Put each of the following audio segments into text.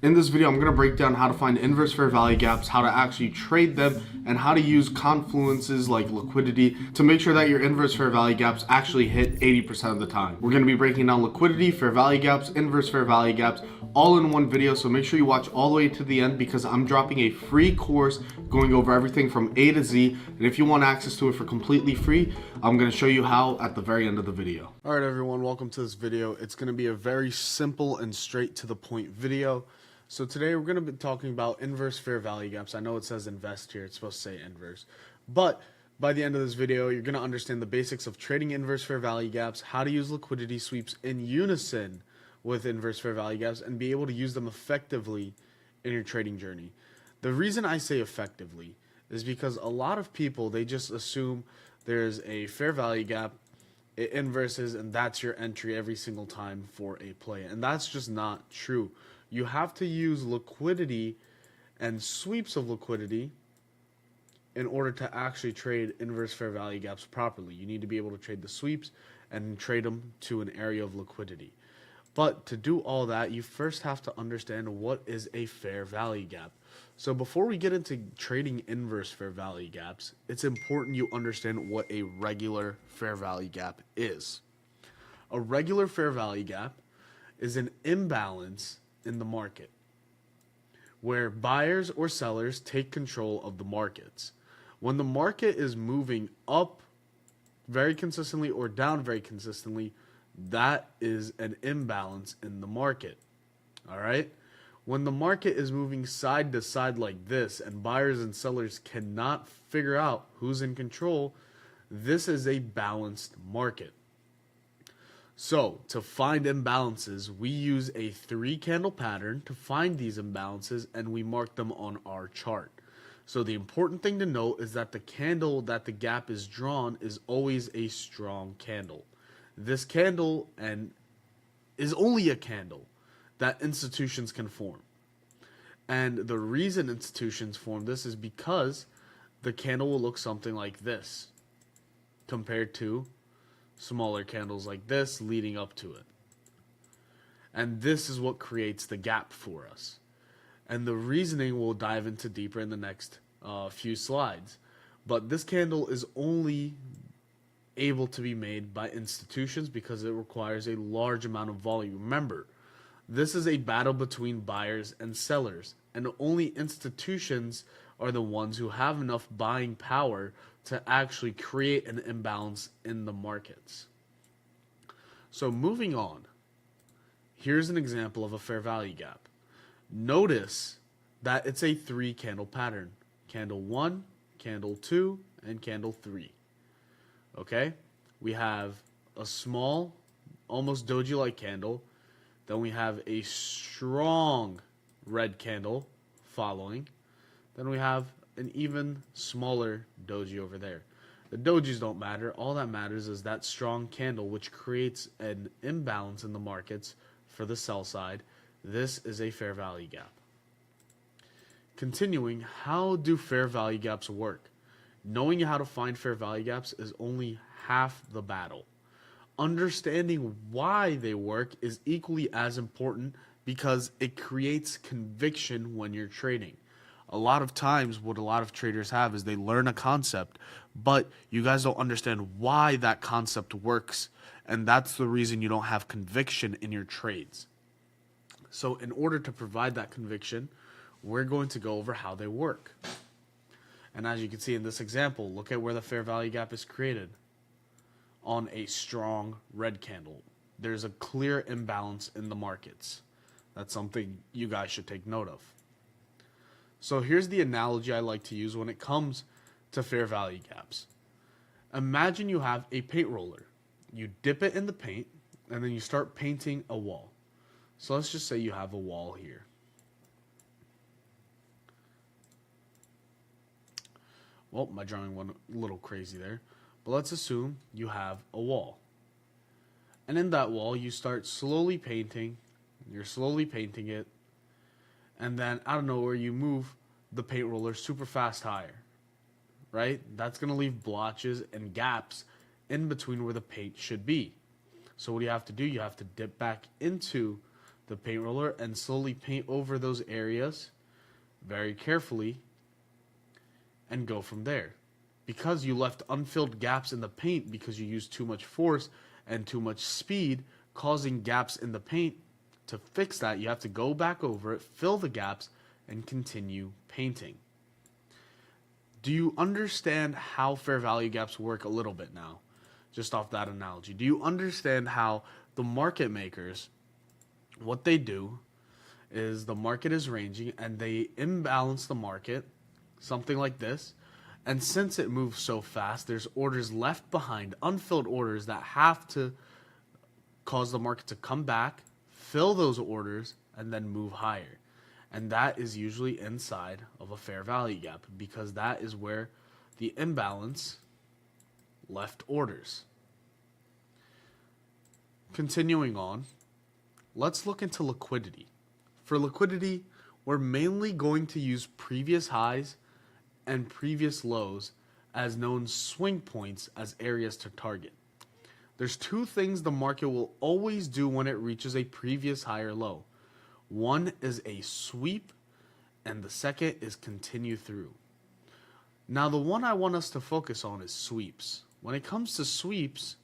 In this video, I'm going to break down how to find inverse fair value gaps, how to actually trade them, and how to use confluences like liquidity to make sure that your inverse fair value gaps actually hit 80% of the time. We're going to be breaking down liquidity, fair value gaps, inverse fair value gaps, all in one video, so make sure you watch all the way to the end because I'm dropping a free course going over everything from A to Z, and if you want access to it for completely free, I'm going to show you how at the very end of the video. Alright everyone, welcome to this video. It's going to be a very simple and straight to the point video. So today we're going to be talking about inverse fair value gaps. I know it says invest here, it's supposed to say inverse. But by the end of this video, you're going to understand the basics of trading inverse fair value gaps, how to use liquidity sweeps in unison with inverse fair value gaps, and be able to use them effectively in your trading journey. The reason I say effectively is because a lot of people, they just assume there's a fair value gap, it inverses, and that's your entry every single time for a play. And that's just not true. You have to use liquidity and sweeps of liquidity in order to actually trade inverse fair value gaps properly. You need to be able to trade the sweeps and trade them to an area of liquidity. But to do all that, you first have to understand what is a fair value gap. So before we get into trading inverse fair value gaps, it's important you understand what a regular fair value gap is. A regular fair value gap is an imbalance in the market where buyers or sellers take control of the markets. When the market is moving up very consistently or down very consistently, that is an imbalance in the market. All right? When the market is moving side to side like this and buyers and sellers cannot figure out who's in control, this is a balanced market. So, to find imbalances, we use a 3-candle pattern to find these imbalances, and we mark them on our chart. So the important thing to note is that the candle that the gap is drawn is always a strong candle. This candle is only a candle that institutions can form. And the reason institutions form this is because the candle will look something like this compared to smaller candles like this leading up to it. And this is what creates the gap for us. And the reasoning we'll dive into deeper in the next few slides. But this candle is only able to be made by institutions because it requires a large amount of volume. Remember, this is a battle between buyers and sellers, and only institutions are the ones who have enough buying power to actually create an imbalance in the markets. So moving on, here's an example of a fair value gap. Notice that it's a 3-candle pattern. Candle 1, candle 2, and candle 3. Okay? We have a small, almost doji-like candle. Then we have a strong red candle following. Then we have an even smaller doji over there. The dojis don't matter. All that matters is that strong candle, which creates an imbalance in the markets for the sell side. This is a fair value gap. Continuing, how do fair value gaps work? Knowing how to find fair value gaps is only half the battle. Understanding why they work is equally as important because it creates conviction when you're trading. A lot of times what a lot of traders have is they learn a concept, but you guys don't understand why that concept works, and that's the reason you don't have conviction in your trades. So in order to provide that conviction, we're going to go over how they work. And as you can see in this example, look at where the fair value gap is created. On a strong red candle. There's a clear imbalance in the markets. That's something you guys should take note of. So here's the analogy I like to use when it comes to fair value gaps. Imagine you have a paint roller. You dip it in the paint, and then you start painting a wall. So let's just say you have a wall here. Well, my drawing went a little crazy there. But let's assume you have a wall. And in that wall, you start slowly painting. You're slowly painting it. And then out of nowhere, you move the paint roller super fast higher. Right? That's going to leave blotches and gaps in between where the paint should be. So what do you have to do? You have to dip back into the paint roller and slowly paint over those areas very carefully and go from there. Because you left unfilled gaps in the paint because you used too much force and too much speed, causing gaps in the paint, to fix that, you have to go back over it, fill the gaps, and continue painting. Do you understand how fair value gaps work a little bit now? Just off that analogy. Do you understand how the market makers, what they do is the market is ranging and they imbalance the market, something like this. And since it moves so fast, there's orders left behind, unfilled orders that have to cause the market to come back, fill those orders, and then move higher. And that is usually inside of a fair value gap because that is where the imbalance left orders. Continuing on, let's look into liquidity. For liquidity, we're mainly going to use previous highs and previous lows as known swing points as areas to target. There's two things the market will always do when it reaches a previous high or low. One is a sweep, and the second is continue through. Now, the one I want us to focus on is sweeps. When it comes to sweeps,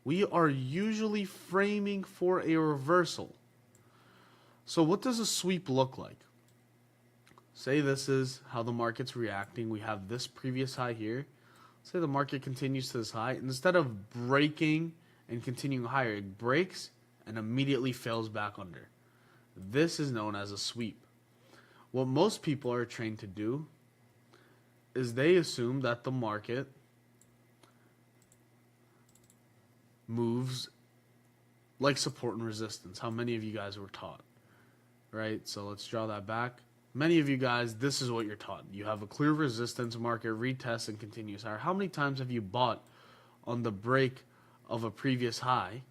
we are usually framing for a reversal. So what does a sweep look like? Say this is how the market's reacting. We have this previous high here. Say the market continues to this high. Instead of breaking and continuing higher, it breaks and immediately fails back under. This is known as a sweep. What most people are trained to do is they assume that the market moves like support and resistance. How many of you guys were taught? Right? So let's draw that back. Many of you guys, this is what you're taught. You have a clear resistance market, retest, and continues higher. How many times have you bought on the break of a previous high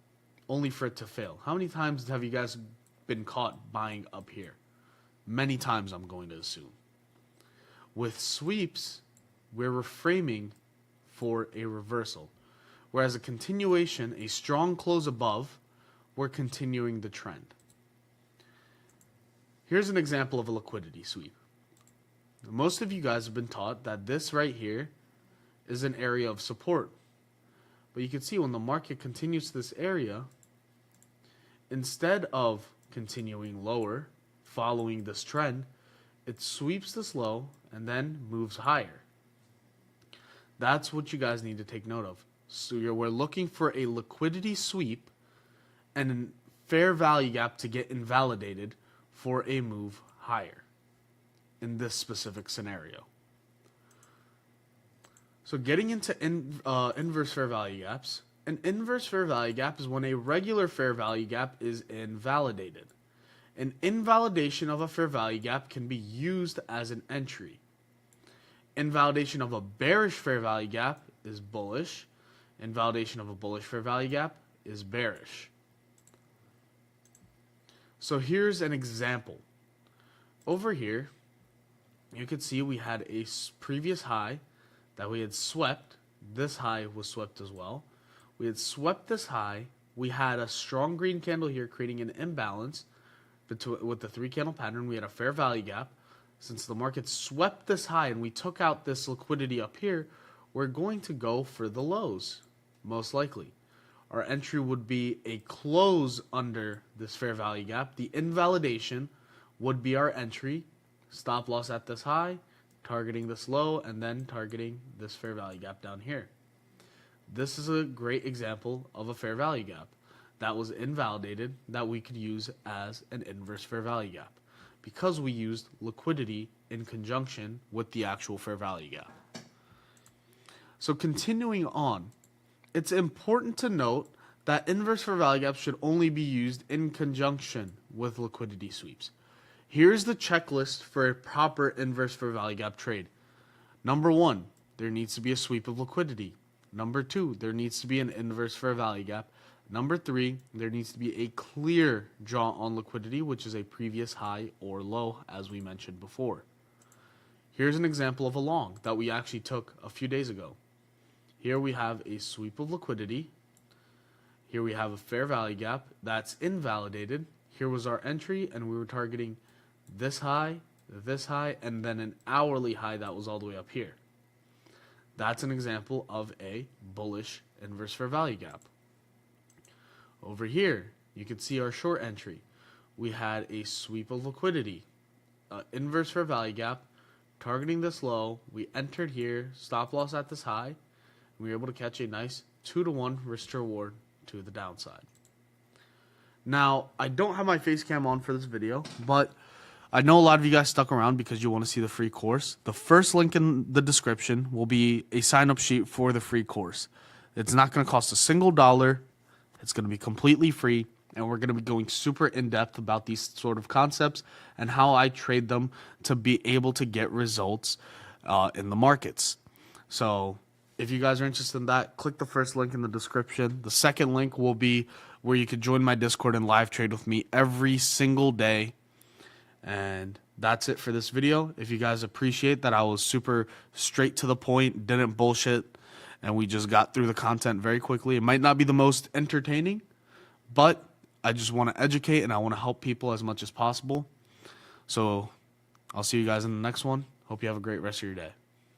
only for it to fail? How many times have you guys been caught buying up here? Many times, I'm going to assume. With sweeps, we're reframing for a reversal. Whereas a continuation, a strong close above, we're continuing the trend. Here's an example of a liquidity sweep. Most of you guys have been taught that this right here is an area of support. But you can see when the market continues to this area, instead of continuing lower, following this trend, it sweeps this low and then moves higher. That's what you guys need to take note of. So we're looking for a liquidity sweep and a fair value gap to get invalidated for a move higher in this specific scenario. So getting into inverse fair value gaps, an inverse fair value gap is when a regular fair value gap is invalidated. An invalidation of a fair value gap can be used as an entry. Invalidation of a bearish fair value gap is bullish. Invalidation of a bullish fair value gap is bearish. So here's an example. Over here, you can see we had a previous high that we had swept. This high was swept as well. We had swept this high. We had a strong green candle here creating an imbalance with the 3-candle pattern. We had a fair value gap. Since the market swept this high and we took out this liquidity up here, we're going to go for the lows, most likely. Our entry would be a close under this fair value gap. The invalidation would be our entry. Stop loss at this high, targeting this low, and then targeting this fair value gap down here. This is a great example of a fair value gap that was invalidated that we could use as an inverse fair value gap because we used liquidity in conjunction with the actual fair value gap. So continuing on, it's important to note that inverse fair value gaps should only be used in conjunction with liquidity sweeps. Here's the checklist for a proper inverse fair value gap trade. Number 1, there needs to be a sweep of liquidity. Number 2, there needs to be an inverse fair value gap. Number 3, there needs to be a clear draw on liquidity, which is a previous high or low, as we mentioned before. Here's an example of a long that we actually took a few days ago. Here we have a sweep of liquidity. Here we have a fair value gap that's invalidated. here was our entry, and we were targeting this high, and then an hourly high that was all the way up here. That's an example of a bullish inverse fair value gap. Over here, you can see our short entry. We had a sweep of liquidity, inverse fair value gap, targeting this low. We entered here, stop loss at this high. We were able to catch a nice 2-to-1 risk to reward to the downside. Now, I don't have my face cam on for this video, but I know a lot of you guys stuck around because you want to see the free course. The first link in the description will be a sign-up sheet for the free course. It's not going to cost a single dollar. It's going to be completely free, and we're going to be going super in-depth about these sort of concepts and how I trade them to be able to get results in the markets. So if you guys are interested in that, click the first link in the description. The second link will be where you can join my Discord and live trade with me every single day. And that's it for this video. If you guys appreciate that I was super straight to the point, didn't bullshit, and we just got through the content very quickly. It might not be the most entertaining, but I just want to educate and I want to help people as much as possible. So I'll see you guys in the next one. Hope you have a great rest of your day.